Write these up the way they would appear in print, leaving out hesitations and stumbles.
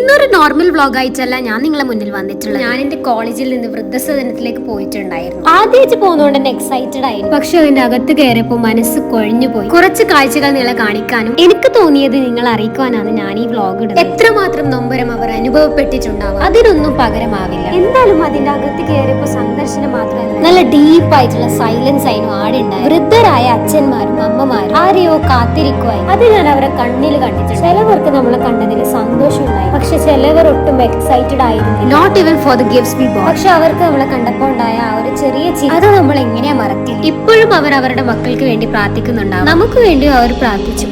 ഇന്നൊരു normal vlog ആയിട്ടല്ല ഞാൻ നിങ്ങളെ മുന്നിൽ വന്നിട്ടുള്ളത്. ഞാൻ എന്റെ കോളേജിൽ നിന്ന് വൃദ്ധസദനത്തിലേക്ക് പോയിട്ടുണ്ടായിരുന്നു. ആദ്യമായിട്ട് പോകുന്നതുകൊണ്ട് തന്നെ എക്സൈറ്റഡ് ആയിരുന്നു. പക്ഷെ അതിന്റെ അകത്ത് കയറിയപ്പോ മനസ്സ് കൊഴിഞ്ഞു പോയി. കുറച്ച് കാഴ്ചകൾ നിങ്ങളെ കാണിക്കാനും എനിക്ക് തോന്നിയത് നിങ്ങൾ അറിയിക്കാനാണ് ഞാൻ ഈ വ്ലോഗ് ഇടുന്നത്. എത്രമാത്രം നൊമ്പരം അവർ അനുഭവപ്പെട്ടിട്ടുണ്ടാവും, അതിനൊന്നും പകരമാവില്ല. എന്തായാലും അതിന്റെ അകത്ത് കയറിയപ്പോ സന്ദർശനം മാത്രമല്ല, നല്ല ഡീപ്പ് ആയിട്ടുള്ള സൈലൻസ് ആയിരുന്നു ആടെ ഉണ്ടായി. വൃദ്ധരായ അച്ഛന്മാരും അമ്മമാരും ആരെയോ കാത്തിരിക്കുവായി. അത് ഞാൻ അവരെ കണ്ണിൽ കണ്ടിട്ടുണ്ട്. ചിലവർക്ക് നമ്മളെ കണ്ടതിൽ സന്തോഷമുണ്ടായി, പക്ഷെ ചിലവർ ഒട്ടും എക്സൈറ്റഡ് ആയിരുന്നു. Not even for the gifts we bought. പക്ഷെ അവർക്ക് നമ്മളെ കണ്ടപ്പോൾ ഉണ്ടായ ആ ഒരു ചെറിയ ചിരി, അത് നമ്മൾ എങ്ങനെയാ മറക്കില്ല. ഇപ്പോഴും അവർ അവരുടെ മക്കൾക്ക് വേണ്ടി പ്രാർത്ഥിക്കുന്നുണ്ടാവും. നമുക്ക് വേണ്ടി അവർ പ്രാർത്ഥിച്ചു.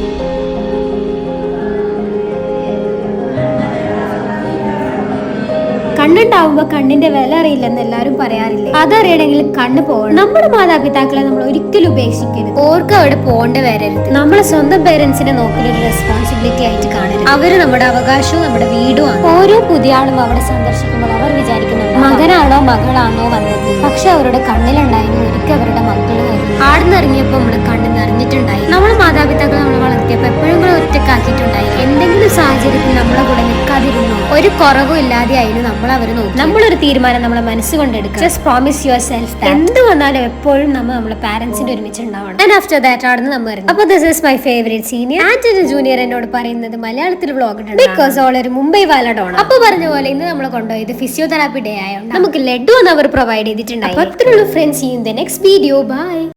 കണ്ണുണ്ടാവുമ്പോ കണ്ണിന്റെ വില അറിയില്ലെന്ന് എല്ലാരും പറയാറില്ലേ? അതറിയണമെങ്കിൽ കണ്ണ് പോകണം. നമ്മുടെ മാതാപിതാക്കളെ നമ്മൾ ഒരിക്കലും ഉപേക്ഷിക്കരുത്. ഓർക്ക് അവിടെ പോകേണ്ട വരരുത്. നമ്മളെ സ്വന്തം പേരൻസിനെ നോക്കലൊരു റെസ്പോൺസിബിലിറ്റി ആയിട്ട് കാണരുത്. അവര് നമ്മുടെ അവകാശവും നമ്മുടെ വീടുമാണ്. ഓരോ പുതിയ ആളും അവിടെ സന്ദർശിക്കുമ്പോൾ അവർ വിചാരിക്കുന്നുണ്ട് മകനാണോ മകളാണോ വന്നത്. പക്ഷെ അവരുടെ കണ്ണിലുണ്ടായിരുന്നു ഒരിക്കൽ അവരുടെ മക്കള് വരുന്നു. ആടുന്നിറങ്ങിയപ്പോ നമ്മുടെ കണ്ണ് നിറഞ്ഞിട്ടുണ്ടായി. നമ്മളെ മാതാപിതാക്കൾ നമ്മളെ വളർത്തിയപ്പോ എപ്പോഴും കൂടെ ഒറ്റക്കാക്കിയിട്ടുണ്ടായി. എന്തെങ്കിലും സാഹചര്യത്തിൽ നമ്മളെ കൂടെ നിൽക്കാതിരുന്നു ഒരു കുറവും ഇല്ലാതെ ആയിരുന്നു നമ്മൾ അവര് നോക്കി. നമ്മളൊരു തീരുമാനം നമ്മളെ മനസ്സുകൊണ്ടെടുക്കുക. ജസ്റ്റ് പ്രോമിസ് യുവർ സെൽഫ് എന്ത് വന്നാലും എപ്പോഴും നമ്മളെ പാരന്റ്സിന്റെ ഒരുമിച്ച് ഉണ്ടാവണം. ആൻഡ് ആഫ്റ്റർ ദാറ്റ് ആണ് നമ്മൾ വരുന്നത്. അപ്പൊ this is my favourite senior. And junior എന്നോട് പറയുന്നത് മലയാളത്തിൽ വ്ലോഗ് ഇടണം ബിക്കോസ് ഓൾ ഒരു മുംബൈ വാലഡോണ്. അപ്പൊ പറഞ്ഞ പോലെ ഇന്ന് നമ്മളെ കൊണ്ടുപോയത് ഫിസിയോതെറാപ്പി ഡേ ആയതുകൊണ്ട് നമുക്ക് ലഡു എന്ന് അവർ പ്രൊവൈഡ് ചെയ്തിട്ടുണ്ടായി. അത്രയുള്ള friends, see you in the next video. By.